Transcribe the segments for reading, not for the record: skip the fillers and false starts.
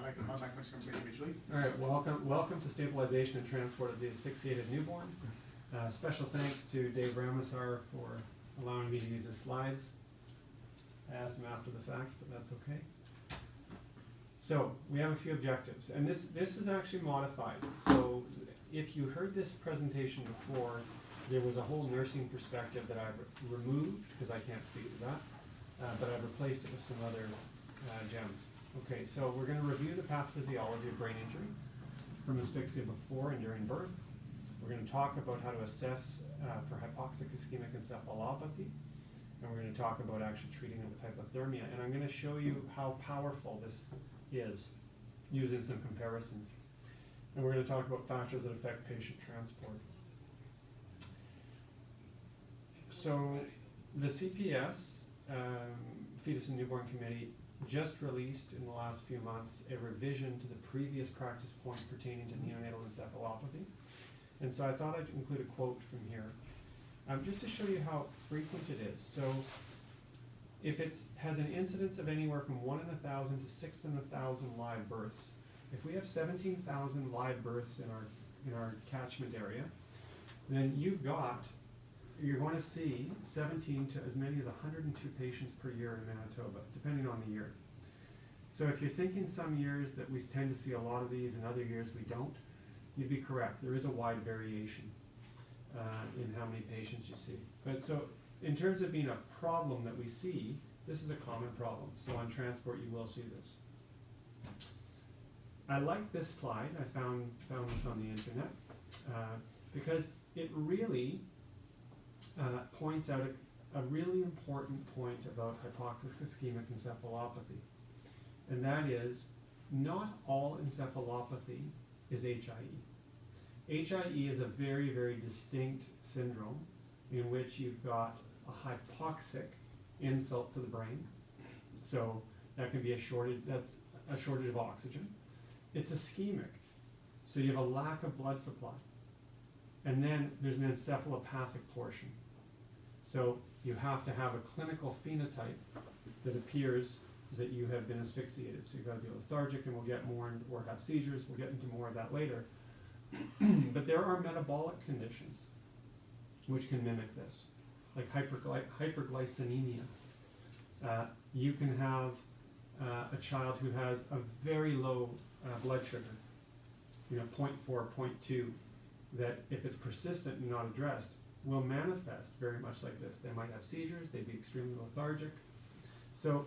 I can have my questions individually. All right, welcome to stabilization and transport of the asphyxiated newborn. Special thanks to Dave Ramasar for allowing me to use his slides. I asked him after the fact, but that's okay. So we have a few objectives, and this is actually modified. So if you heard this presentation before, there was a whole nursing perspective that I've removed because I can't speak to that, but I've replaced it with some other gems. Okay, so we're going to review the pathophysiology of brain injury from asphyxia before and during birth. We're going to talk about how to assess for hypoxic ischemic encephalopathy, and we're going to talk about actually treating it with hypothermia. And I'm going to show you how powerful this is using some comparisons. And we're going to talk about factors that affect patient transport. So the CPS, Fetus and Newborn Committee, just released in the last few months a revision to the previous practice point pertaining to neonatal encephalopathy. And so I thought I'd include a quote from here, just to show you how frequent it is. So if it has an incidence of anywhere from 1 in 1,000 to 6 in 1,000 live births, if we have 17,000 live births in our catchment area, then you're going to see 17 to as many as 102 patients per year in Manitoba, depending on the year. So if you're thinking some years that we tend to see a lot of these and other years we don't, you'd be correct. There is a wide variation in how many patients you see. But so in terms of being a problem that we see, this is a common problem. So on transport, you will see this. I like this slide. I found this on the internet because it really points out a really important point about hypoxic ischemic encephalopathy. And that is, not all encephalopathy is HIE. HIE is a very, very distinct syndrome in which you've got a hypoxic insult to the brain. So that can be that's a shortage of oxygen. It's ischemic. So you have a lack of blood supply. And then there's an encephalopathic portion. So you have to have a clinical phenotype that appears that you have been asphyxiated. So you've got to be lethargic, and we'll get more, or have seizures. We'll get into more of that later. But there are metabolic conditions which can mimic this, like hyperglycemia. You can have a child who has a very low blood sugar, 0.4, 0.2, that if it's persistent and not addressed, will manifest very much like this. They might have seizures, they'd be extremely lethargic. So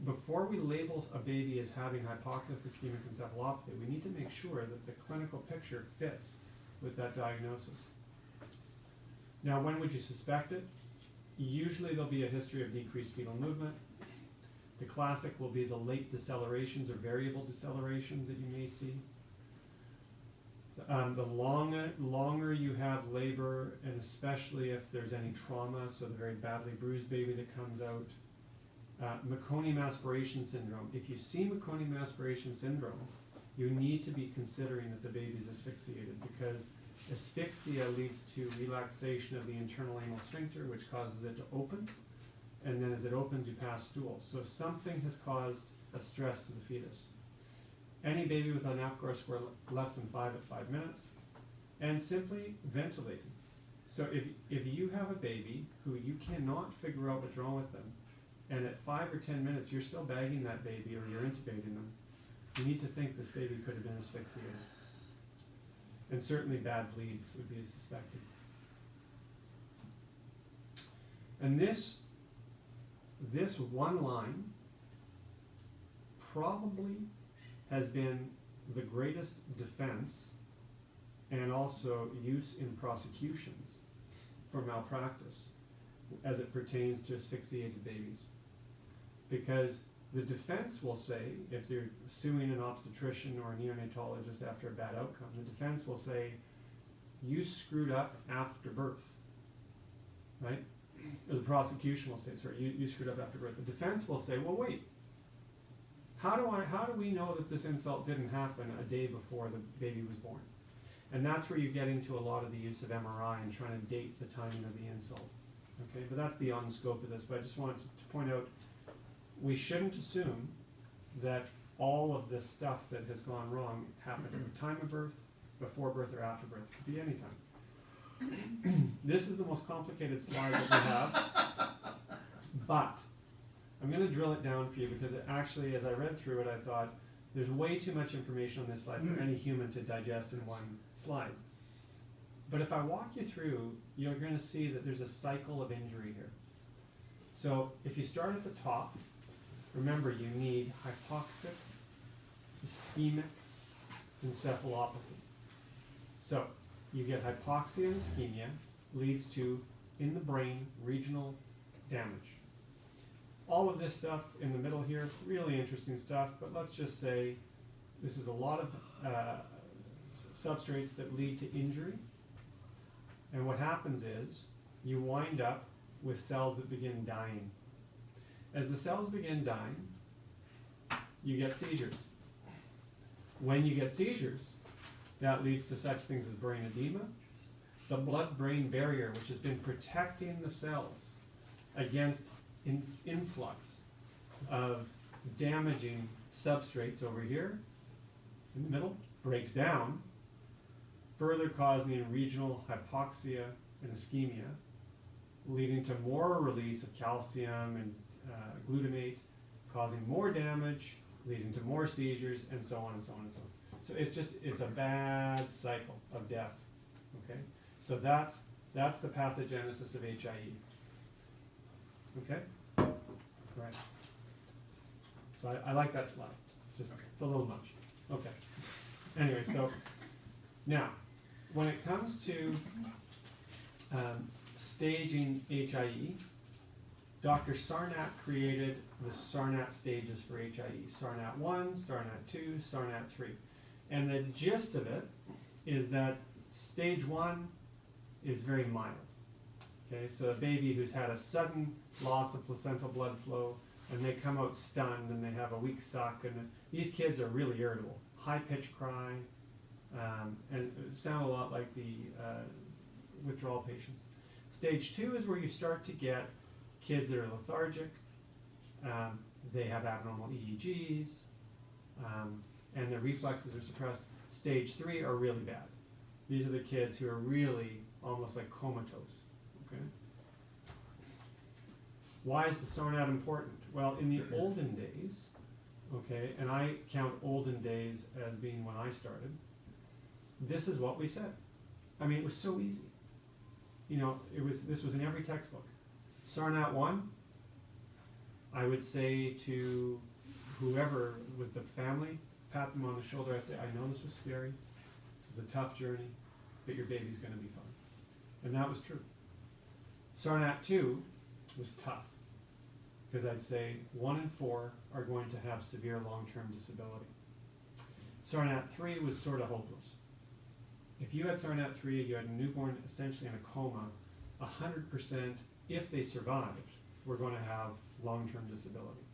before we label a baby as having hypoxic ischemic encephalopathy, we need to make sure that the clinical picture fits with that diagnosis. Now, when would you suspect it? Usually there'll be a history of decreased fetal movement. The classic will be the late decelerations or variable decelerations that you may see. The longer you have labor, and especially if there's any trauma, so the very badly bruised baby that comes out. Meconium aspiration syndrome. If you see meconium aspiration syndrome, you need to be considering that the baby is asphyxiated, because asphyxia leads to relaxation of the internal anal sphincter, which causes it to open, and then as it opens, you pass stool. So something has caused a stress to the fetus. Any baby with an APGAR score less than 5 at 5 minutes, and simply ventilating. So if you have a baby who you cannot figure out what's wrong with them, and at 5 or 10 minutes you're still bagging that baby or you're intubating them, you need to think this baby could have been asphyxiated. And certainly bad bleeds would be suspected. And this one line probably has been the greatest defense and also use in prosecutions for malpractice as it pertains to asphyxiated babies. Because the defense will say, if they're suing an obstetrician or a neonatologist after a bad outcome, the defense will say, you screwed up after birth, right? Or the prosecution will say, sorry, you screwed up after birth. The defense will say, well, wait, how do we know that this insult didn't happen a day before the baby was born? And that's where you get into a lot of the use of MRI and trying to date the timing of the insult. Okay, but that's beyond the scope of this. But I just wanted to point out, we shouldn't assume that all of this stuff that has gone wrong happened at the time of birth, before birth, or after birth. It could be any time. This is the most complicated slide that we have, but I'm going to drill it down for you because it actually, as I read through it, I thought there's way too much information on this slide for any human to digest in one slide. But if I walk you through, you're going to see that there's a cycle of injury here. So if you start at the top, remember you need hypoxic, ischemic encephalopathy. So you get hypoxia and ischemia, leads to, in the brain, regional damage. All of this stuff in the middle here, really interesting stuff, but let's just say this is a lot of substrates that lead to injury. And what happens is you wind up with cells that begin dying. As the cells begin dying, you get seizures. When you get seizures, that leads to such things as brain edema. The blood-brain barrier, which has been protecting the cells against influx of damaging substrates over here in the middle, breaks down, further causing regional hypoxia and ischemia, leading to more release of calcium and glutamate, causing more damage, leading to more seizures, and so on and so on and so on. So it's a bad cycle of death. Okay, so that's the pathogenesis of HIE. Okay, right. So I like that slide. Just okay. It's a little much. Okay. Anyway, so now when it comes to staging HIE, Dr. Sarnat created the Sarnat stages for HIE. Sarnat 1, Sarnat 2, Sarnat 3. And the gist of it is that stage 1 is very mild. Okay, so a baby who's had a sudden loss of placental blood flow and they come out stunned and they have a weak suck, and these kids are really irritable. High-pitched cry, and sound a lot like the withdrawal patients. Stage 2 is where you start to get kids that are lethargic, they have abnormal EEGs, and their reflexes are suppressed. Stage 3 are really bad. These are the kids who are really almost like comatose. Okay. Why is the Sarnat important? Well, in the olden days, okay, and I count olden days as being when I started, this is what we said. I mean, it was so easy. You know, this was in every textbook. Sarnat 1, I would say to whoever was the family, pat them on the shoulder, I say, I know this was scary, this is a tough journey, but your baby's going to be fine. And that was true. Sarnat 2 was tough, because I'd say 1 in 4 are going to have severe long-term disability. Sarnat 3 was sort of hopeless. If you had Sarnat 3, you had a newborn essentially in a coma, 100%, if they survived, were going to have long-term disability.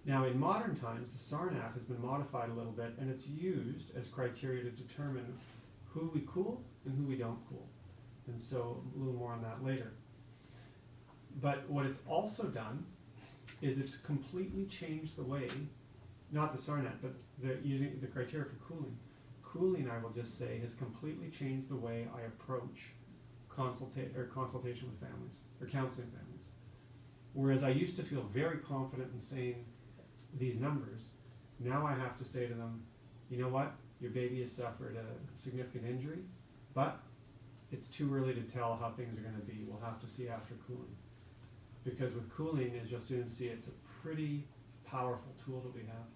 Now, in modern times, the Sarnat has been modified a little bit, and it's used as criteria to determine who we cool and who we don't cool. And so, a little more on that later. But what it's also done is it's completely changed the way, not the Sarnat, but using the criteria for cooling. Cooling, I will just say, has completely changed the way I approach consultation with families, or counseling families. Whereas I used to feel very confident in saying these numbers, now I have to say to them, you know what, your baby has suffered a significant injury, but it's too early to tell how things are going to be. We'll have to see after cooling. Because with cooling, as you'll soon see, it's a pretty powerful tool that we have.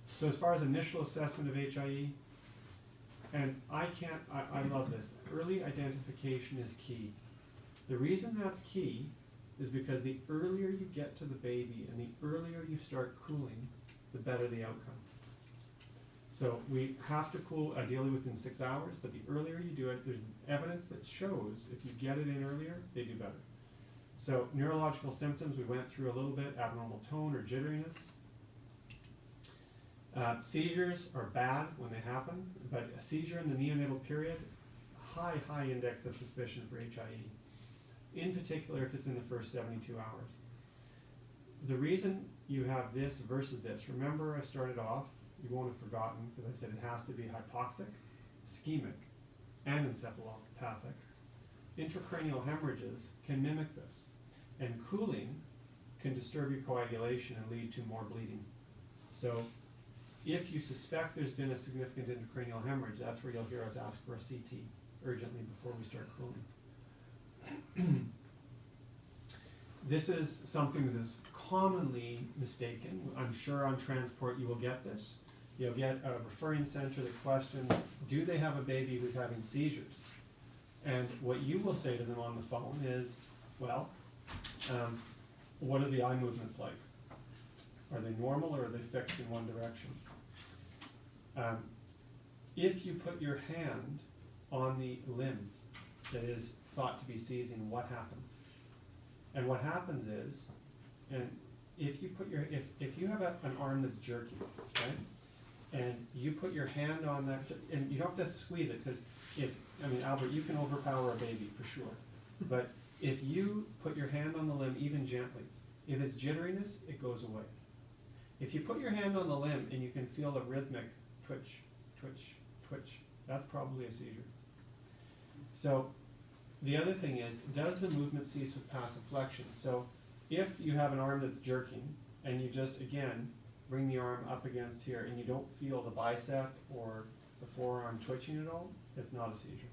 So as far as initial assessment of HIE, and I love this, early identification is key. The reason that's key is because the earlier you get to the baby and the earlier you start cooling, the better the outcome. So we have to cool ideally within 6 hours, but the earlier you do it, there's evidence that shows if you get it in earlier, they do better. So neurological symptoms, we went through a little bit, abnormal tone or jitteriness. Seizures are bad when they happen, but a seizure in the neonatal period, high index of suspicion for HIE. In particular, if it's in the first 72 hours. The reason you have this versus this. Remember I started off, you won't have forgotten, because I said it has to be hypoxic, ischemic, and encephalopathic. Intracranial hemorrhages can mimic this, and cooling can disturb your coagulation and lead to more bleeding. So if you suspect there's been a significant intracranial hemorrhage, that's where you'll hear us ask for a CT urgently before we start cooling. This is something that is commonly mistaken. I'm sure on transport you will get this. You'll get a referring center that questions, do they have a baby who's having seizures? And what you will say to them on the phone is, well, what are the eye movements like? Are they normal or are they fixed in one direction? If you put your hand on the limb that is thought to be seizing, what happens? And what happens is, and if you put your, if you have an arm that's jerky, right? And you put your hand on that, and you don't have to squeeze it, because I mean, Albert, you can overpower a baby for sure. But if you put your hand on the limb, even gently, if it's jitteriness, it goes away. If you put your hand on the limb and you can feel a rhythmic twitch, twitch, twitch, that's probably a seizure. So the other thing is, does the movement cease with passive flexion? So if you have an arm that's jerking and you just, again, bring the arm up against here and you don't feel the bicep or the forearm twitching at all, it's not a seizure.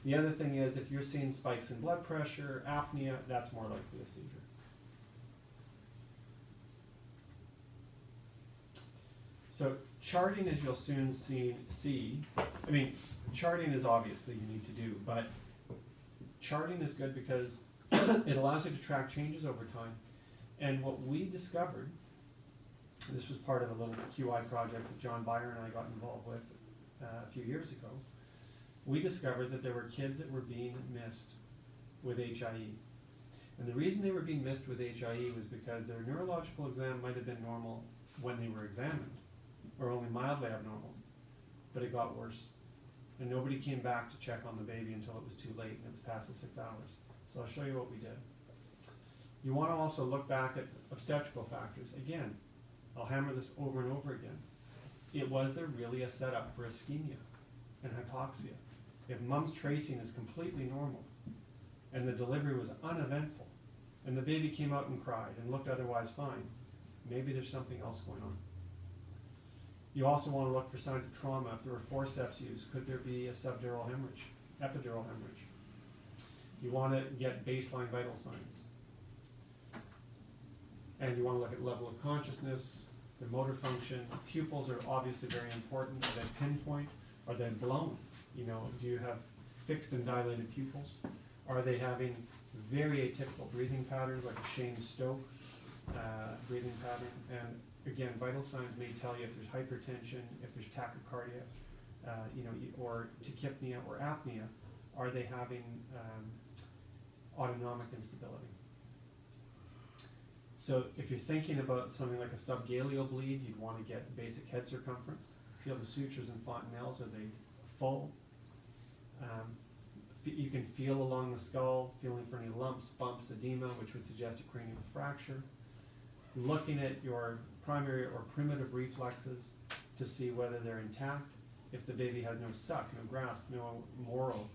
The other thing is, if you're seeing spikes in blood pressure, apnea, that's more likely a seizure. So charting, as you'll soon see, I mean, charting is obviously you need to do, but charting is good because it allows you to track changes over time. And what we discovered, this was part of a little QI project that John Byer and I got involved with a few years ago. We discovered that there were kids that were being missed with HIE. And the reason they were being missed with HIE was because their neurological exam might have been normal when they were examined, or only mildly abnormal, but it got worse. And nobody came back to check on the baby until it was too late, and it was past the 6 hours. So I'll show you what we did. You want to also look back at obstetrical factors. Again, I'll hammer this over and over again. Was there really a setup for ischemia and hypoxia? If mom's tracing is completely normal, and the delivery was uneventful, and the baby came out and cried and looked otherwise fine, maybe there's something else going on. You also want to look for signs of trauma. If there were forceps used, could there be a subdural hemorrhage, epidural hemorrhage? You want to get baseline vital signs. And you want to look at level of consciousness, their motor function. Pupils are obviously very important. Are they pinpoint? Are they blown? You know, do you have fixed and dilated pupils? Are they having very atypical breathing patterns, like a Shane-Stoke breathing pattern? And again, vital signs may tell you if there's hypertension, if there's tachycardia, you know, or tachypnea or apnea. Are they having autonomic instability? So if you're thinking about something like a subgaleal bleed, you'd want to get basic head circumference. Feel the sutures and fontanelles, are they full? You can feel along the skull, feeling for any lumps, bumps, edema, which would suggest a cranial fracture. Looking at your primary or primitive reflexes to see whether they're intact. If the baby has no suck, no grasp, no moral,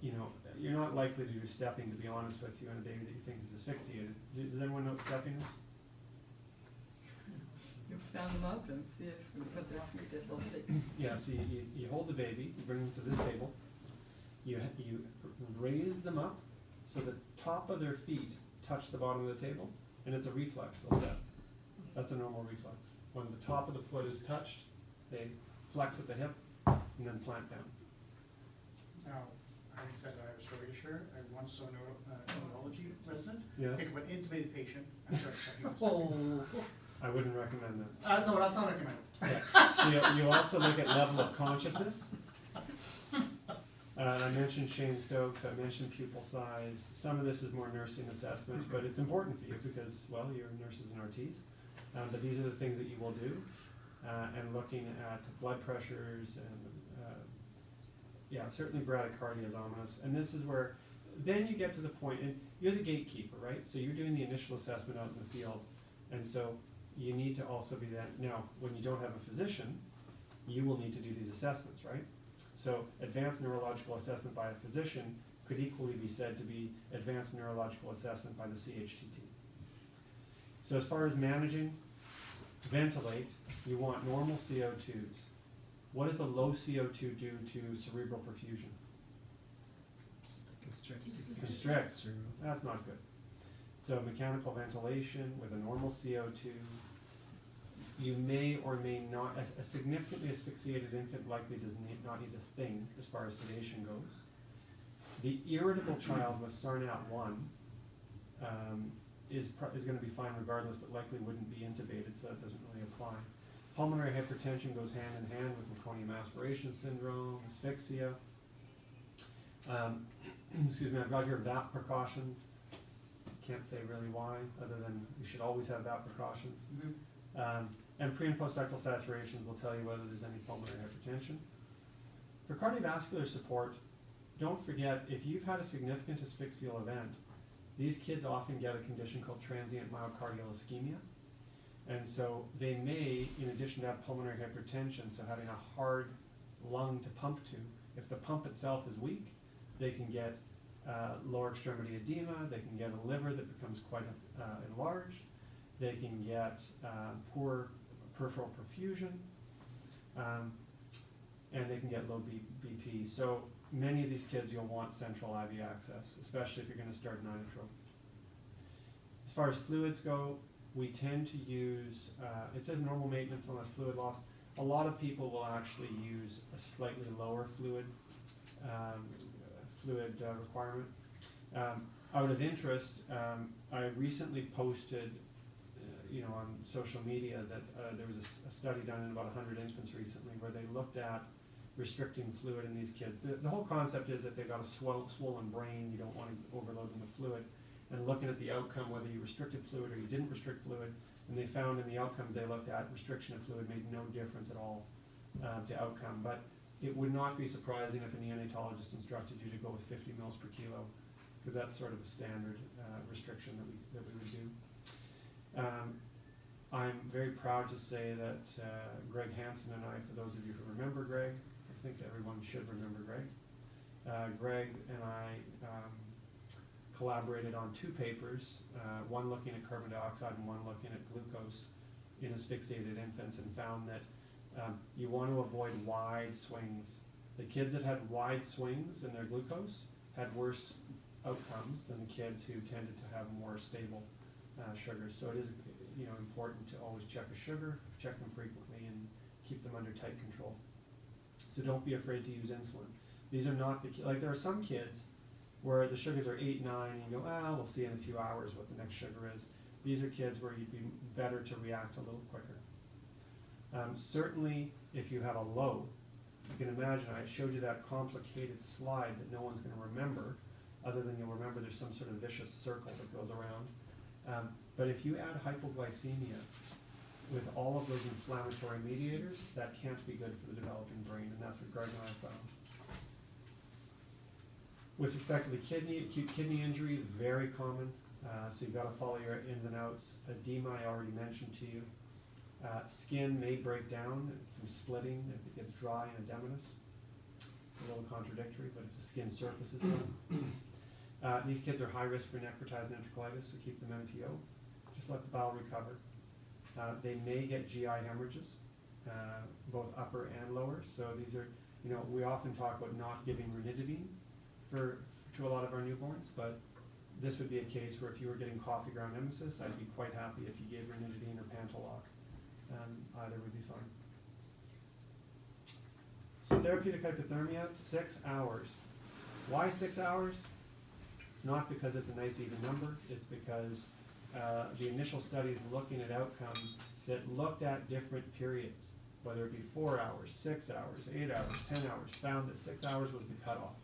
you know, you're not likely to do stepping, to be honest with you, in a baby that you think is asphyxiated. Does anyone know what stepping is? You stand them up and see if we put their feet just on the Yeah, so you hold the baby, you bring them to this table, you raise them up so the top of their feet touch the bottom of the table, and it's a reflex, they'll step. That's a normal reflex. When the top of the foot is touched, they flex at the hip and then plant down. Now, having said that, I was really sure. I once saw an neurology resident Yes. pick up an intubated patient. I'm sorry. I wouldn't recommend that. No, that's not recommended. Yeah. So you also look at level of consciousness. I mentioned Shane-Stokes, I mentioned pupil size. Some of this is more nursing assessment, but it's important for you because, well, you're nurses and RTs. But these are the things that you will do. And looking at blood pressures and, yeah, certainly bradycardia is ominous. And this is where then you get to the point, and you're the gatekeeper, right? So you're doing the initial assessment out in the field, and so you need to also be that. Now, when you don't have a physician, you will need to do these assessments, right? So advanced neurological assessment by a physician could equally be said to be advanced neurological assessment by the CHTT. So as far as managing, ventilate, you want normal CO2s. What does a low CO2 do to cerebral perfusion? Constricts. That's not good. So mechanical ventilation with a normal CO2. You may or may not, a significantly asphyxiated infant likely does not need a thing as far as sedation goes. The irritable child with Sarnat 1 is going to be fine regardless, but likely wouldn't be intubated, so that doesn't really apply. Pulmonary hypertension goes hand in hand with meconium aspiration syndrome, asphyxia. Excuse me, I've got here VAP precautions. Can't say really why, other than you should always have VAP precautions. And pre and post-ductal saturations will tell you whether there's any pulmonary hypertension. For cardiovascular support, don't forget, if you've had a significant asphyxial event, these kids often get a condition called transient myocardial ischemia. And so they may, in addition to have pulmonary hypertension, so having a hard lung to pump to, if the pump itself is weak, they can get lower extremity edema, they can get a liver that becomes quite enlarged, they can get poor peripheral perfusion, and they can get low BP. So many of these kids you'll want central IV access, especially if you're going to start nitro. As far as fluids go, we tend to use, it says normal maintenance unless fluid loss. A lot of people will actually use a slightly lower fluid requirement. Out of interest, I recently posted on social media that there was a study done in about 100 infants recently where they looked at restricting fluid in these kids. The whole concept is that they've got a swollen brain, you don't want to overload them with fluid, and looking at the outcome, whether you restricted fluid or you didn't restrict fluid, and they found in the outcomes they looked at, restriction of fluid made no difference at all to outcome. But it would not be surprising if a neonatologist instructed you to go with 50 mils per kilo, because that's sort of a standard restriction that we would do. I'm very proud to say that Greg Hansen and I, for those of you who remember Greg, I think everyone should remember Greg. Greg and I collaborated on 2 papers, one looking at carbon dioxide and one looking at glucose in asphyxiated infants, and found that you want to avoid wide swings. The kids that had wide swings in their glucose had worse outcomes than the kids who tended to have more stable sugars. So it is important to always check a sugar, check them frequently, and keep them under tight control. So don't be afraid to use insulin. These are not like there are some kids where the sugars are 8, 9, and you go, we'll see in a few hours what the next sugar is. These are kids where you'd be better to react a little quicker. Certainly, if you have a low, you can imagine, I showed you that complicated slide that no one's going to remember, other than you'll remember there's some sort of vicious circle that goes around. But if you add hypoglycemia with all of those inflammatory mediators, that can't be good for the developing brain, and that's what Greg and I found. With respect to the kidney, acute kidney injury, very common. So you've got to follow your ins and outs. Edema, I already mentioned to you. Skin may break down from splitting if it gets dry and edematous. It's a little contradictory, but if the skin surface is done. These kids are high risk for necrotizing enterocolitis, so keep them NPO. Just let the bowel recover. They may get GI hemorrhages, both upper and lower. So these are, we often talk about not giving ranitidine to a lot of our newborns, but this would be a case where if you were getting coffee ground emesis, I'd be quite happy if you gave ranitidine or Pantoloc. Either would be fine. So therapeutic hypothermia, 6 hours. Why 6 hours? It's not because it's a nice even number. It's because the initial studies looking at outcomes that looked at different periods, whether it be 4 hours, 6 hours, 8 hours, 10 hours, found that 6 hours was the cutoff.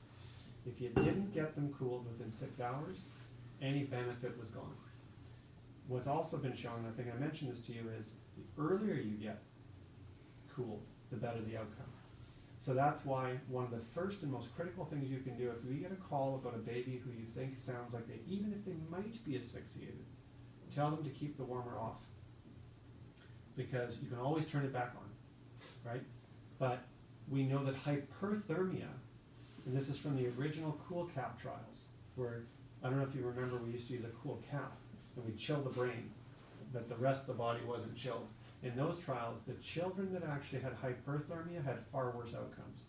If you didn't get them cooled within 6 hours, any benefit was gone. What's also been shown, I think I mentioned this to you, is the earlier you get cooled, the better the outcome. So that's why one of the first and most critical things you can do, if we get a call about a baby who you think sounds like they, even if they might be asphyxiated, tell them to keep the warmer off. Because you can always turn it back on, right? But we know that hyperthermia, and this is from the original cool cap trials, where, I don't know if you remember, we used to use a cool cap, and we'd chill the brain, but the rest of the body wasn't chilled. In those trials, the children that actually had hyperthermia had far worse outcomes.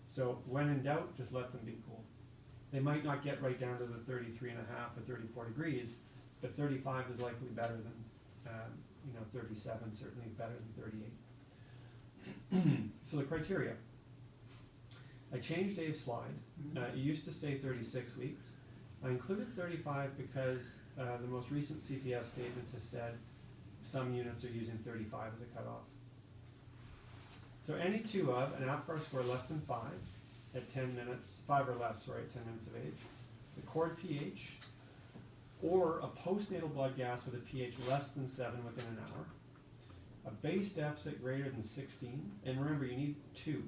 So when in doubt, just let them be cool. They might not get right down to the 33.5 or 34 degrees, but 35 is likely better than 37, certainly better than 38. So the criteria. I changed Dave's slide. It used to say 36 weeks. I included 35 because the most recent CPS statement has said some units are using 35 as a cutoff. So any two of an APGAR score less than 5 at 10 minutes, 5 or less, sorry, at 10 minutes of age, the cord pH, or a postnatal blood gas with a pH less than 7 within an hour, a base deficit greater than 16, and remember you need 2,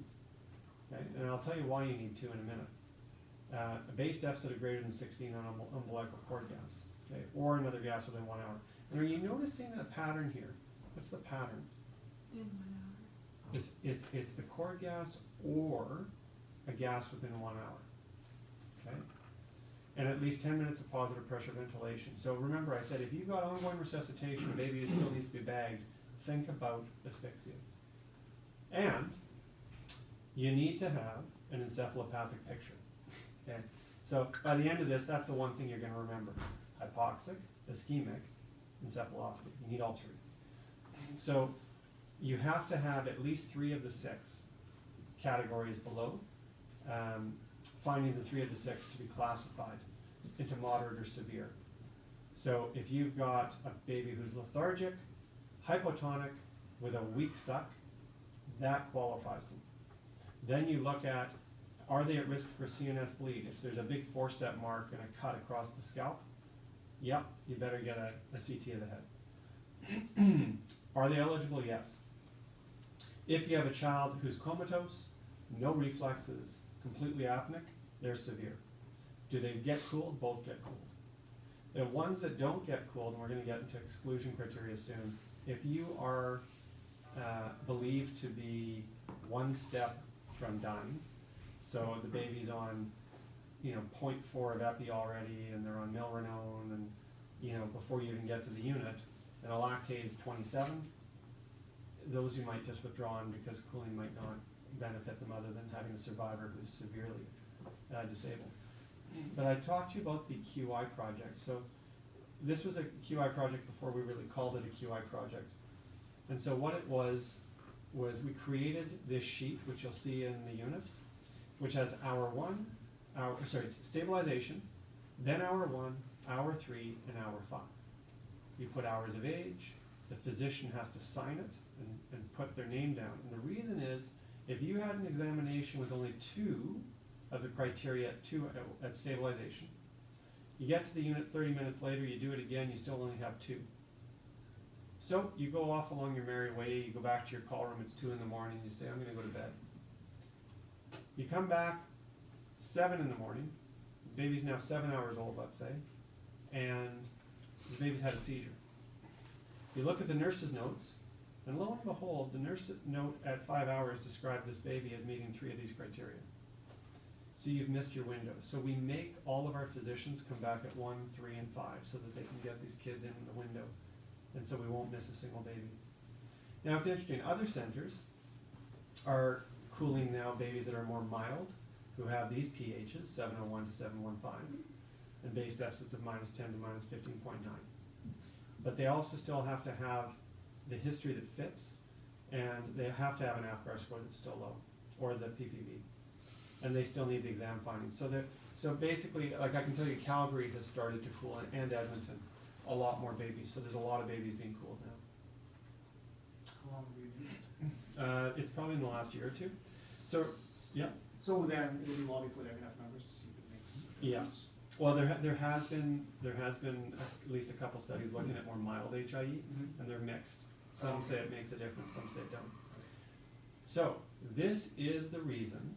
okay? And I'll tell you why you need 2 in a minute. A base deficit of greater than 16 on umbilical cord gas, okay? Or another gas within 1 hour. And are you noticing a pattern here? What's the pattern? In 1 hour. It's the cord gas or a gas within 1 hour, okay? And at least 10 minutes of positive pressure ventilation. So remember I said if you've got ongoing resuscitation, a baby who still needs to be bagged, think about asphyxia. And you need to have an encephalopathic picture, okay? So by the end of this, that's the one thing you're gonna remember. Hypoxic, ischemic, encephalopathy. You need all 3. So you have to have at least 3 of the 6 categories below. Findings in 3 of the 6 to be classified into moderate or severe. So if you've got a baby who's lethargic, hypotonic, with a weak suck, that qualifies them. Then you look at, are they at risk for CNS bleed? If there's a big forceps mark and a cut across the scalp, yep, you better get a CT of the head. Are they eligible? Yes. If you have a child who's comatose, no reflexes, completely apneic, they're severe. Do they get cooled? Both get cooled. The ones that don't get cooled, and we're going to get into exclusion criteria soon, if you are believed to be 1 step from dying, so the baby's on 0.4 of epi already, and they're on milrinone, and before you even get to the unit, and a lactate is 27, those you might just withdraw on because cooling might not benefit them other than having a survivor who's severely disabled. But I talked to you about the QI project. So this was a QI project before we really called it a QI project. And so what it was we created this sheet, which you'll see in the units, which has stabilization, then hour 1, hour 3, and hour 5. You put hours of age, the physician has to sign it and put their name down. And the reason is, if you had an examination with only 2 of the criteria at stabilization, you get to the unit 30 minutes later, you do it again, you still only have 2. So you go off along your merry way, you go back to your call room, it's 2 in the morning, you say, I'm going to go to bed. You come back 7 in the morning, the baby's now 7 hours old, let's say, and the baby's had a seizure. You look at the nurse's notes, and lo and behold, the nurse note at 5 hours described this baby as meeting 3 of these criteria. So you've missed your window. So we make all of our physicians come back at 1, 3, and 5 so that they can get these kids in the window. And so we won't miss a single baby. Now it's interesting, other centers are cooling now babies that are more mild, who have these pHs, 701 to 715, and base deficits of -10 to -15.9. But they also still have to have the history that fits, and they have to have an APGAR score that's still low, or the PPV. And they still need the exam findings. So basically, like I can tell you, Calgary has started to cool, and Edmonton, a lot more babies. So there's a lot of babies being cooled now. How long have you been? It's probably in the last year or 2. So, yeah. So then it will be long before they have enough numbers to see if it makes sense. Yeah. Well, there has been at least a couple studies looking at more mild HIE, and they're mixed. Some say it makes a difference, some say it don't. So this is the reason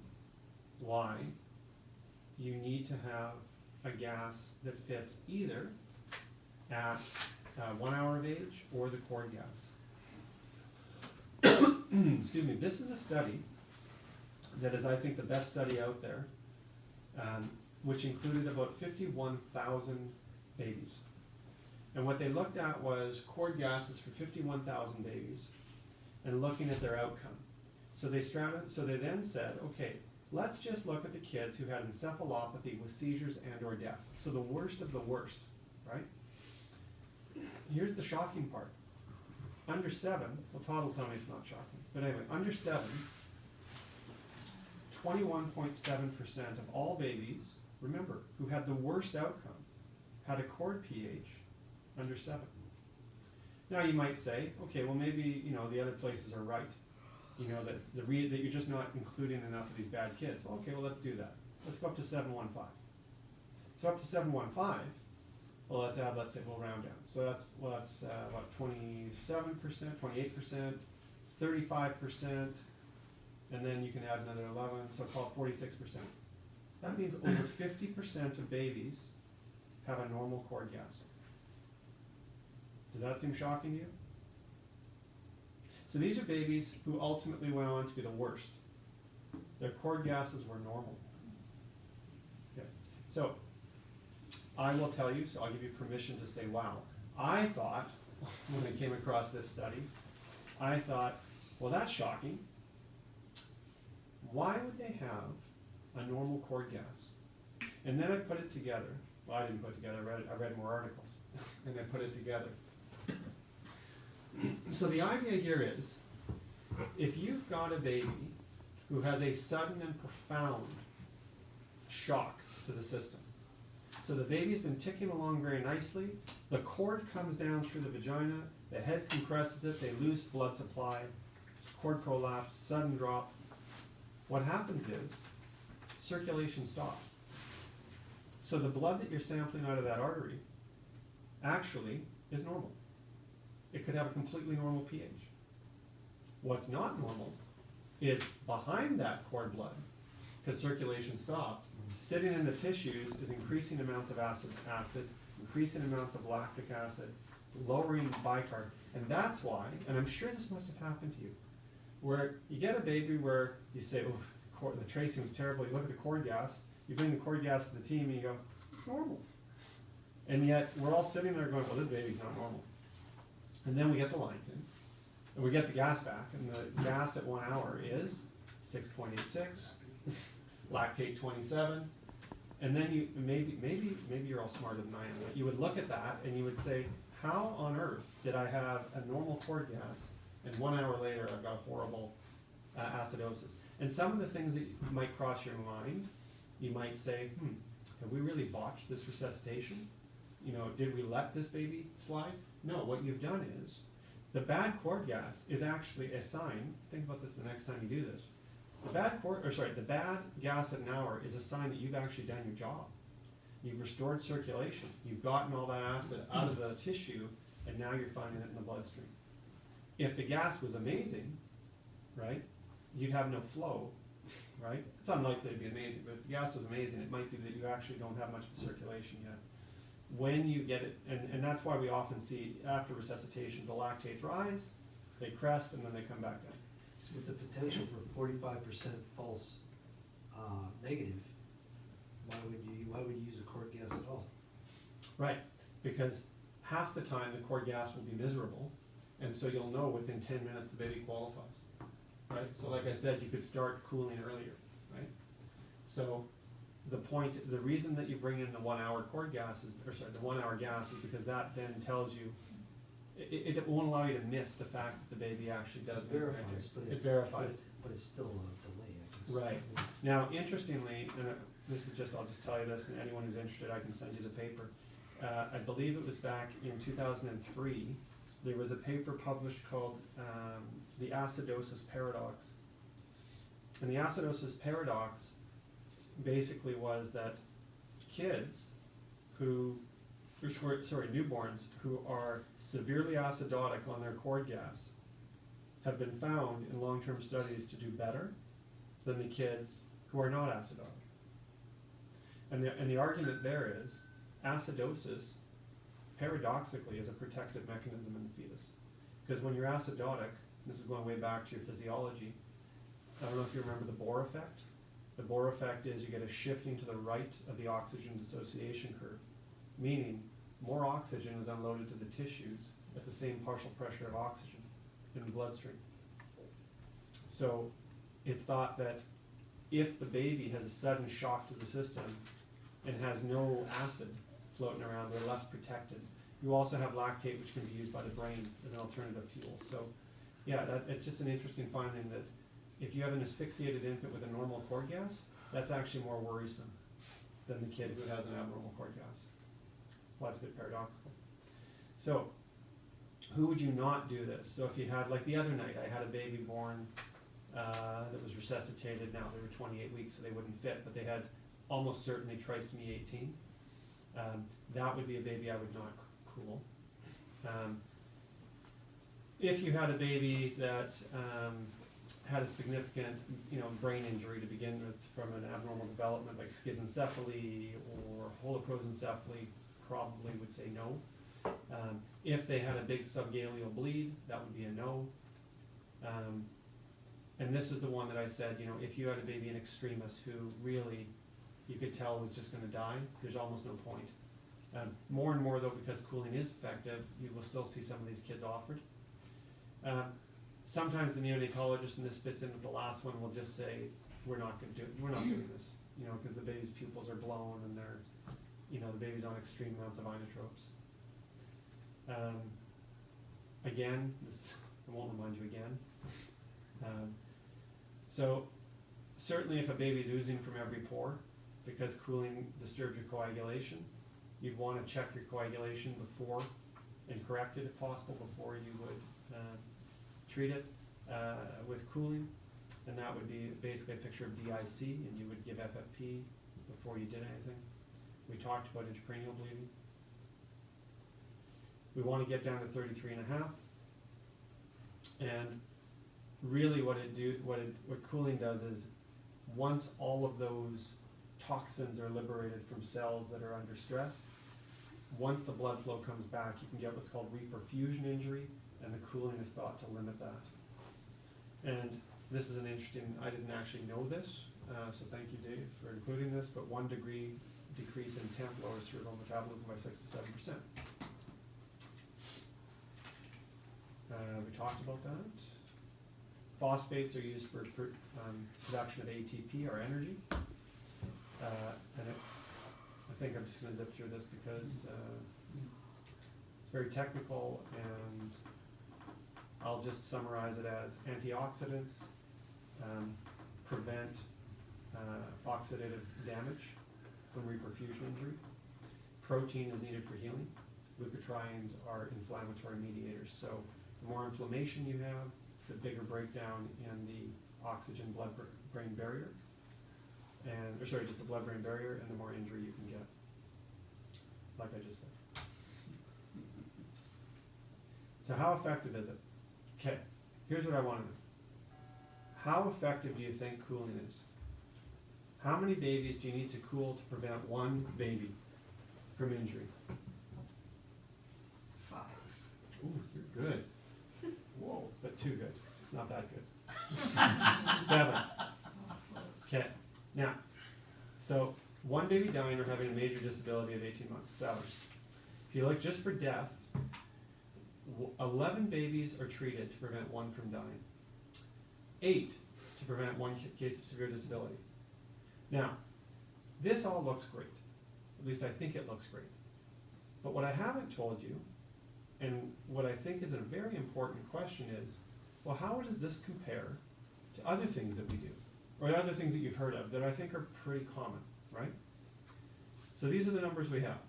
why you need to have a gas that fits either at 1 hour of age or the cord gas. Excuse me. This is a study that is, I think, the best study out there, which included about 51,000 babies. And what they looked at was cord gases for 51,000 babies and looking at their outcome. So they then said, okay, let's just look at the kids who had encephalopathy with seizures and or death. So the worst of the worst, right? Here's the shocking part. Under 7, well, Todd will tell me it's not shocking, but anyway, under 7, 21.7% of all babies, remember, who had the worst outcome, had a cord pH under 7. Now you might say, okay, well maybe, the other places are right. That that you're just not including enough of these bad kids. Well, okay, well let's do that. Let's go up to 715. So up to 715, well let's say we'll round down. So that's what, 27%, 28%, 35%, and then you can add another 11, so call it 46%. That means over 50% of babies have a normal cord gas. Does that seem shocking to you? So these are babies who ultimately went on to be the worst. Their cord gases were normal. Okay. So I will tell you, so I'll give you permission to say, wow. I thought, when I came across this study, I thought, well, that's shocking. Why would they have a normal cord gas? And then I put it together. Well, I didn't put it together. I read more articles, and I put it together. So the idea here is, if you've got a baby who has a sudden and profound shock to the system, so the baby's been ticking along very nicely, the cord comes down through the vagina, the head compresses it, they lose blood supply, cord prolapse, sudden drop. What happens is, circulation stops. So the blood that you're sampling out of that artery actually is normal. It could have a completely normal pH. What's not normal is behind that cord blood, because circulation stopped, sitting in the tissues is increasing amounts of acid, increasing amounts of lactic acid, lowering bicarb. And that's why, and I'm sure this must have happened to you, where you get a baby where you say, oh, the tracing was terrible, you look at the cord gas, you bring the cord gas to the team and you go, it's normal. And yet we're all sitting there going, well, this baby's not normal. And then we get the lines in, and we get the gas back, and the gas at 1 hour is 6.86, lactate 27, and then you maybe you're all smarter than I am, but you would look at that and you would say, how on earth did I have a normal cord gas, and 1 hour later I've got horrible acidosis? And some of the things that might cross your mind, you might say, have we really botched this resuscitation? Did we let this baby slide? No, what you've done is, the bad cord gas is actually a sign, think about this the next time you do this, the bad gas at 1 hour is a sign that you've actually done your job. You've restored circulation, you've gotten all that acid out of the tissue, and now you're finding it in the bloodstream. If the gas was amazing, right, you'd have no flow, right? It's unlikely to be amazing, but if the gas was amazing, it might be that you actually don't have much of the circulation yet. When you get it, and that's why we often see after resuscitation, the lactates rise, they crest, and then they come back down. With the potential for 45% false negative, why would you use a cord gas at all? Right, because half the time the cord gas will be miserable, and so you'll know within 10 minutes the baby qualifies, right? So like I said, you could start cooling earlier, right? So the reason that you bring in the 1 hour cord gas the 1 hour gas is because that then tells you, it won't allow you to miss the fact that the baby actually does It verifies, but it verifies. But it's still a delay, I guess. Right. Now, interestingly, and I'll just tell you this, and anyone who's interested, I can send you the paper. I believe it was back in 2003, there was a paper published called the acidosis paradox. And the acidosis paradox basically was that newborns who are severely acidotic on their cord gas have been found in long-term studies to do better than the kids who are not acidotic. And the argument there is acidosis, paradoxically, is a protective mechanism in the fetus. Because when you're acidotic, this is going way back to your physiology, I don't know if you remember the Bohr effect. The Bohr effect is you get a shifting to the right of the oxygen dissociation curve, meaning more oxygen is unloaded to the tissues at the same partial pressure of oxygen in the bloodstream. So it's thought that if the baby has a sudden shock to the system and has no acid floating around, they're less protected. You also have lactate, which can be used by the brain as an alternative fuel. So yeah, it's just an interesting finding that if you have an asphyxiated infant with a normal cord gas, that's actually more worrisome than the kid who has an abnormal cord gas. Well, that's a bit paradoxical. So who would you not do this? So if you had, like the other night, I had a baby born that was resuscitated. Now they were 28 weeks, so they wouldn't fit, but they had almost certainly trisomy 18. That would be a baby I would not cool. If you had a baby that had a significant, brain injury to begin with from an abnormal development like schizencephaly or holoprosencephaly, probably would say no. If they had a big subgaleal bleed, that would be a no. And this is the one that I said, if you had a baby in extremis who really you could tell was just going to die, there's almost no point. More and more though, because cooling is effective, you will still see some of these kids offered. Sometimes the neonatologist, and this fits in with the last one, will just say, we're not doing this, because the baby's pupils are blown and they're, the baby's on extreme amounts of inotropes. Again, I won't remind you again. So certainly if a baby's oozing from every pore because cooling disturbs your coagulation, you'd want to check your coagulation before and correct it if possible before you would treat it with cooling, and that would be basically a picture of DIC, and you would give FFP before you did anything. We talked about intracranial bleeding. We want to get down to 33.5, and really what cooling does is once all of those toxins are liberated from cells that are under stress, once the blood flow comes back, you can get what's called reperfusion injury, and the cooling is thought to limit that. And this is an interesting, I didn't actually know this, so thank you, Dave, for including this, but 1 degree decrease in temp lowers cerebral metabolism by 6 to 7%. We talked about that. Phosphates are used for production of ATP, or energy. I think I'm just going to zip through this because it's very technical, and I'll just summarize it as antioxidants prevent oxidative damage from reperfusion injury. Protein is needed for healing. Leukotrienes are inflammatory mediators. So the more inflammation you have, the bigger breakdown in the oxygen blood-brain barrier, just the blood-brain barrier, and the more injury you can get, like I just said. So how effective is it? Okay, here's what I want to know. How effective do you think cooling is? How many babies do you need to cool to prevent one baby from injury? 5. Ooh, you're good. Whoa, but too good. It's not that good. 7. Okay, now, so one baby dying or having a major disability of 18 months, 7. If you look just for death, 11 babies are treated to prevent 1 from dying. 8 to prevent 1 case of severe disability. Now, this all looks great. At least I think it looks great. But what I haven't told you, and what I think is a very important question is, well, how does this compare to other things that we do? Or other things that you've heard of that I think are pretty common, right? So these are the numbers we have.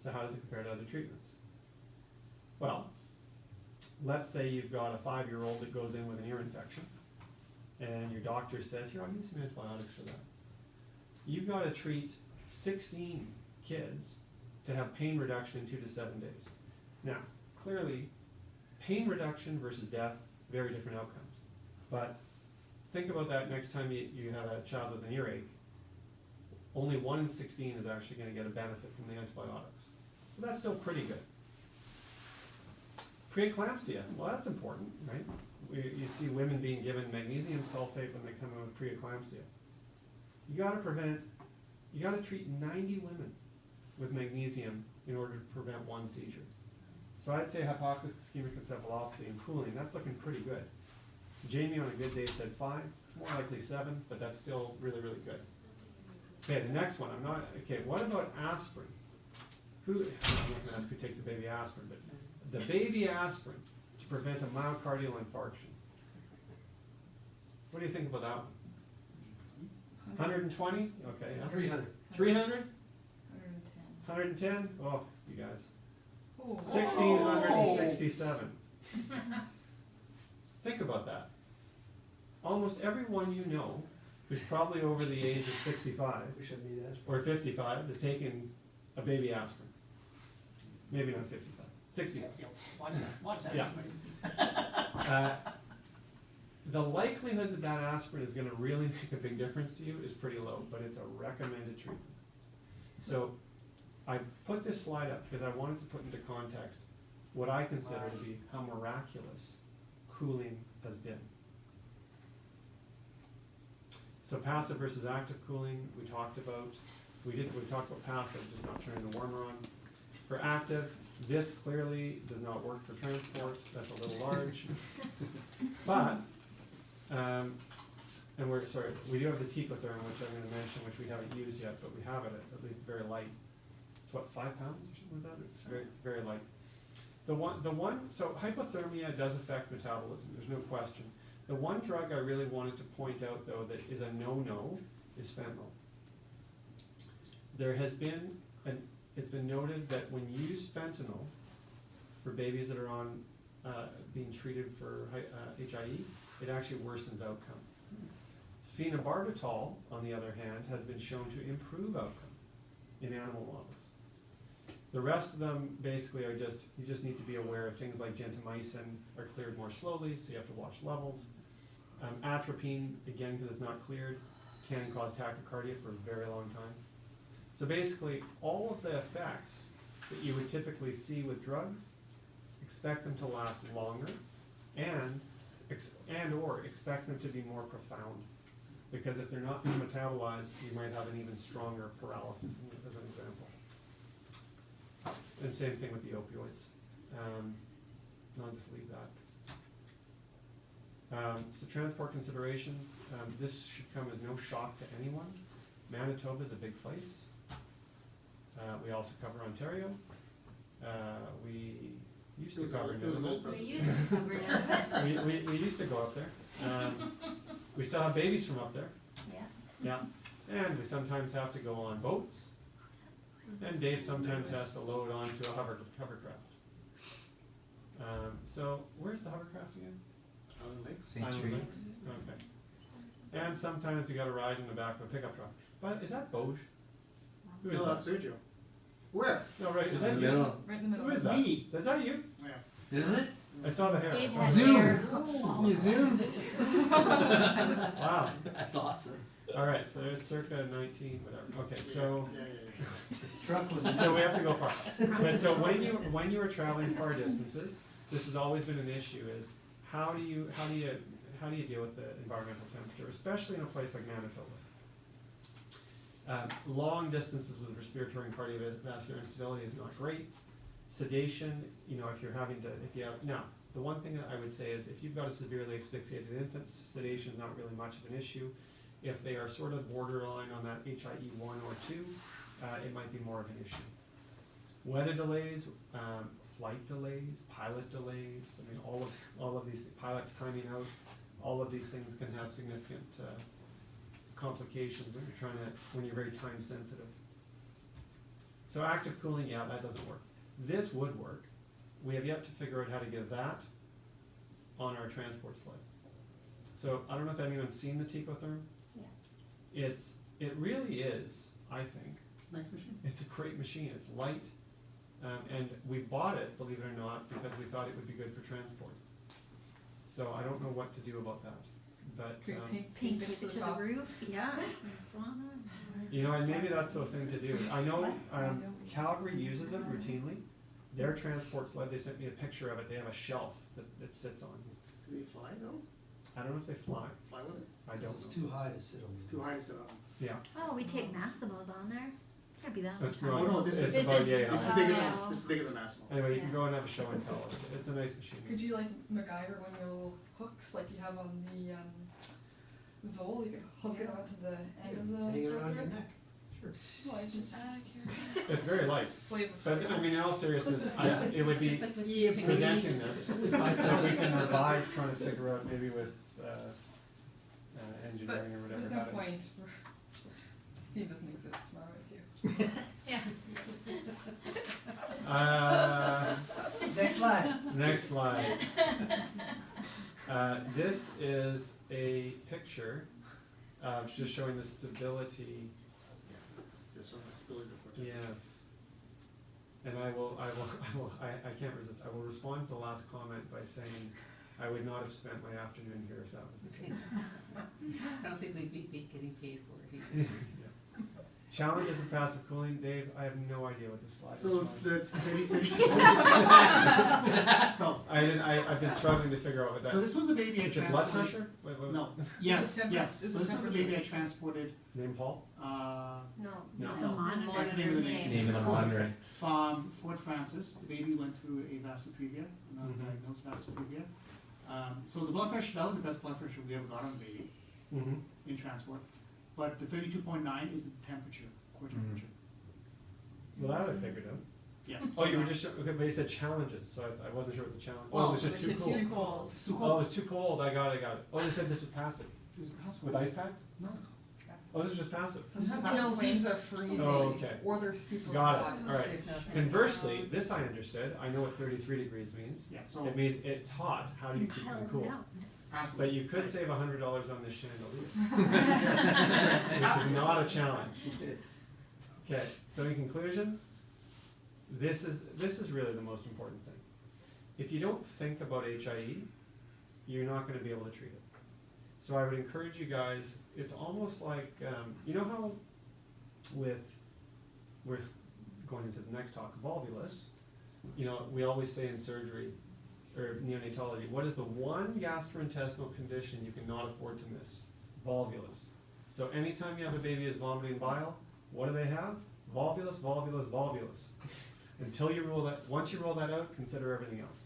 So how does it compare to other treatments? Well, let's say you've got a 5-year-old that goes in with an ear infection, and your doctor says, here, I need some antibiotics for that. You've got to treat 16 kids to have pain reduction in 2 to 7 days. Now, clearly, pain reduction versus death, very different outcomes. But think about that next time you have a child with an earache. Only 1 in 16 is actually going to get a benefit from the antibiotics. But that's still pretty good. Preeclampsia, well, that's important, right? You see women being given magnesium sulfate when they come in with preeclampsia. You got to treat 90 women with magnesium in order to prevent 1 seizure. So I'd say hypoxic ischemic encephalopathy and cooling, that's looking pretty good. Jamie on a good day said 5, it's more likely 7, but that's still really, really good. Okay, the next one, what about aspirin? I'm not gonna ask who takes a baby aspirin, but the baby aspirin to prevent a myocardial infarction. What do you think about that one? 120? Okay. 300. 300? 110. 110? Oh, you guys. Ooh. 1,667. Think about that. Almost everyone you know who's probably over the age of 65 Wish I made that. or 55 is taking a baby aspirin. Maybe not 55. 65. Watch that. Yeah. The likelihood that that aspirin is going to really make a big difference to you is pretty low, but it's a recommended treatment. So I put this slide up because I wanted to put into context what I consider to be how miraculous cooling has been. So passive versus active cooling, we talked about. We talked about passive, just not turning the warmer on. For active, this clearly does not work for transport. That's a little large. But, and we do have the Tecotherm, which I'm going to mention, which we haven't used yet, but we have it at least very light. It's what, 5 pounds or something like that? It's very, very light. So hypothermia does affect metabolism, there's no question. The one drug I really wanted to point out, though, that is a no-no is fentanyl. It's been noted that when you use fentanyl for babies that are on being treated for HIE, it actually worsens outcome. Phenobarbital, on the other hand, has been shown to improve outcome in animal models. The rest of them basically are you just need to be aware of things like gentamicin are cleared more slowly, so you have to watch levels. Atropine, again, because it's not cleared, can cause tachycardia for a very long time. So basically, all of the effects that you would typically see with drugs, expect them to last longer, and or expect them to be more profound. Because if they're not being metabolized, you might have an even stronger paralysis, as an example. And same thing with the opioids. I'll just leave that. So transport considerations, this should come as no shock to anyone. Manitoba is a big place. We also cover Ontario. We used to cover Nunavut. We used to cover Nunavut. We used to go up there. We still have babies from up there. Yeah. Yeah. And we sometimes have to go on boats. And Dave sometimes has to load onto a hovercraft. So where's the hovercraft again? Island Lakes. Okay. And sometimes you got to ride in the back of a pickup truck. But is that Boge? Who is No, that? that's Sergio. Where? No, right. Is that In the you? middle. Right in the middle. Who is that? Me. Is that you? Yeah. Is it? I saw the hair. Dave Oh, has Zoom. hair. You zoom? Wow. That's awesome. All right. So there's circa 19, whatever. Okay. So. Yeah. Truck with So we have to go far. But so when you are traveling far distances, this has always been an issue: is how do you deal with the environmental temperature, especially in a place like Manitoba? Long distances with respiratory and cardiovascular instability is not great. Sedation, now the one thing that I would say is if you've got a severely asphyxiated infant, sedation is not really much of an issue. If they are sort of borderline on that HIE 1 or 2, it might be more of an issue. Weather delays, flight delays, pilot delays, I mean all of these pilots timing out, all of these things can have significant complications when you're very time sensitive. So active cooling, yeah, that doesn't work. This would work. We have yet to figure out how to get that on our transport sled. So I don't know if anyone's seen the Tecotherm. Yeah. It really is, I think, Nice machine. it's a great machine. It's light. And we bought it, believe it or not, because we thought it would be good for transport. So I don't know what to do about that, but, Could you Paint it it to the top? roof, yeah. And sauna. you know, and maybe that's the thing to do. I know, don't. Calgary uses it routinely. Their transport sled, they sent me a picture of it, they have a shelf that it sits on. Do they fly though? I don't know if they fly, Fly with it? I don't It's know. too high to sit on. It's too high to sit on. Yeah, Oh, we take Massimo's on there. Can't be that it's much. not, Oh, no, this it's is- about this yay is- This is high. bigger than, Oh. this is bigger than Massimo. Anyway, you can Yeah. go and have a show and tell, it's a nice machine. Could you like MacGyver one of your little hooks like you have on the Zoll? You could hook it onto the end of the Hang it around structure? your neck. Sure. Well, I just It's very light, flavor. but I mean, in all seriousness, it would be Yeah, presenting this, if we can revive trying to figure out maybe with, engineering or whatever. There's how no to- point. Steve doesn't exist tomorrow too. Next slide. Next slide. This is a picture, just showing the stability. Just from the spilling report. Yes. And I can't resist. I will respond to the last comment by saying I would not have spent my afternoon here if that was the case. I don't think we'd be getting paid for it either. Yeah. Challenges of passive cooling, Dave, I have no idea what this slide is. So showing. the 30, so, I've been struggling to figure out what that so this was a baby I is. It blood transported. pressure? Wait, No, yes, Temper- yes, so is it this was a temperature? baby I transported, Name Paul? No, No. the monitor. That's the name of the name. Name of the monitor. from Fort Francis. The baby went through a vasoprevia, not Mhm. diagnosed vasoprevia. So the blood pressure, that was the best blood pressure we ever got on the baby Mm-hmm. in transport. But the 32.9 is the temperature, core temperature. Well, that I figured out. Yeah. Oh, you were just, okay, but you said challenges, so I wasn't sure what the challenge, oh, Well, it was just too It's cool. too cold. It's too Oh, it cold. was too cold, I got it. Oh, they said this was passive, This is with possible. ice packs? No. Oh, this is just passive. Sometimes No the planes are freezing. Oh, okay. Or they're super Got hot. it, alright. There's nothing. Conversely, this I understood, I know what 33 degrees means. Yeah, so It means it's hot, how do you keep them cool? passive. But you could Right. save $100 on this chandelier, which is not a challenge. Okay, so in conclusion, this is really the most important thing. If you don't think about HIE, you're not gonna be able to treat it. So I would encourage you guys, it's almost like, you know how we're going into the next talk, volvulus, you know, we always say in surgery, or neonatology, what is the one gastrointestinal condition you cannot afford to miss? Volvulus. So anytime you have a baby who's vomiting bile, what do they have? Volvulus, volvulus, volvulus. Until you rule that, once you rule that out, consider everything else.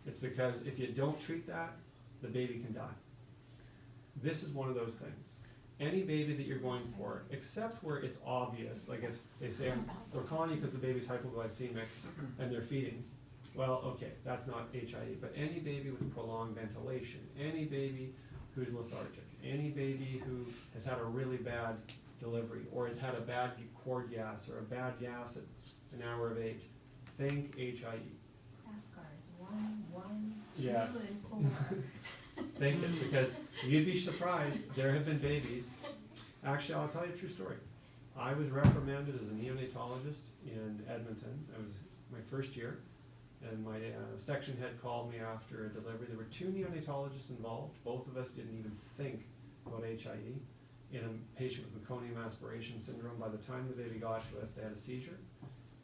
It's because if you don't treat that, the baby can die. This is one of those things. Any baby that you're going for, except where it's obvious, like if they say, we're calling you because the baby's hypoglycemic and they're feeding, well, okay, that's not HIE, but any baby with prolonged ventilation, any baby who's lethargic, any baby who has had a really bad delivery, or has had a bad cord gas, or a bad gas at an hour of age, think HIE. Yes. Think it, because you'd be surprised, there have been babies, actually, I'll tell you a true story. I was reprimanded as a neonatologist in Edmonton, I was my first year, and my section head called me after a delivery. There were 2 neonatologists involved, both of us didn't even think about HIE. In a patient with meconium aspiration syndrome, by the time the baby got to us, they had a seizure.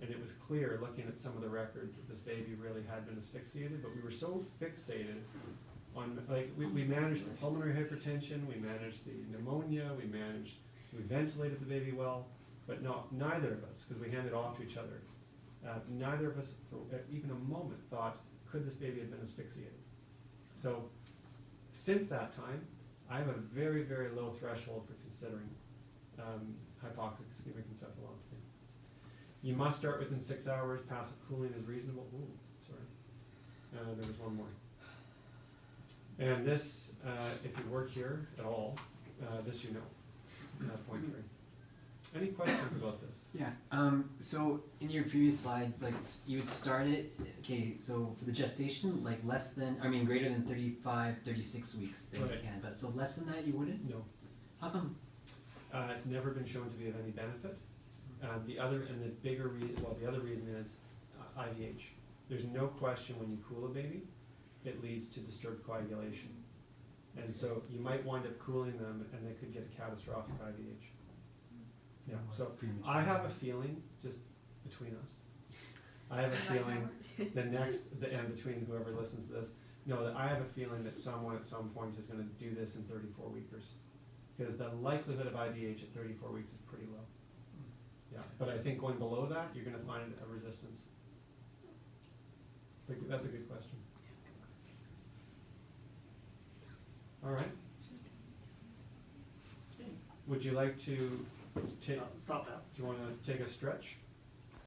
And it was clear, looking at some of the records, that this baby really had been asphyxiated, but we were so fixated on, like, we managed the pulmonary hypertension, we managed the pneumonia, we ventilated the baby well, but neither of us, because we handed off to each other, neither of us for even a moment thought, could this baby have been asphyxiated? So, since that time, I have a very, very low threshold for considering hypoxic ischemic encephalopathy. You must start within 6 hours. Passive cooling is reasonable. Ooh, sorry. There was one more. And this, if you work here at all, this you know. Point 3. Any questions about this? Yeah. So in your previous slide, like you would start it. Okay. So for the gestation, like greater than 35, 36 weeks, then Right. you can. But so less than that, you wouldn't. No. How come? It's never been shown to be of any benefit. The other reason is, IVH. There's no question when you cool a baby, it leads to disturbed coagulation. And so you might wind up cooling them and they could get a catastrophic IVH. Yeah, so I have a feeling, just between us, I have a feeling and between whoever listens to this, that I have a feeling that someone at some point is gonna do this in 34 weekers. Because the likelihood of IVH at 34 weeks is pretty low. Yeah, but I think going below that, you're gonna find a resistance. But that's a good question. All right. Would you like to take, Stop that. do you wanna take a stretch?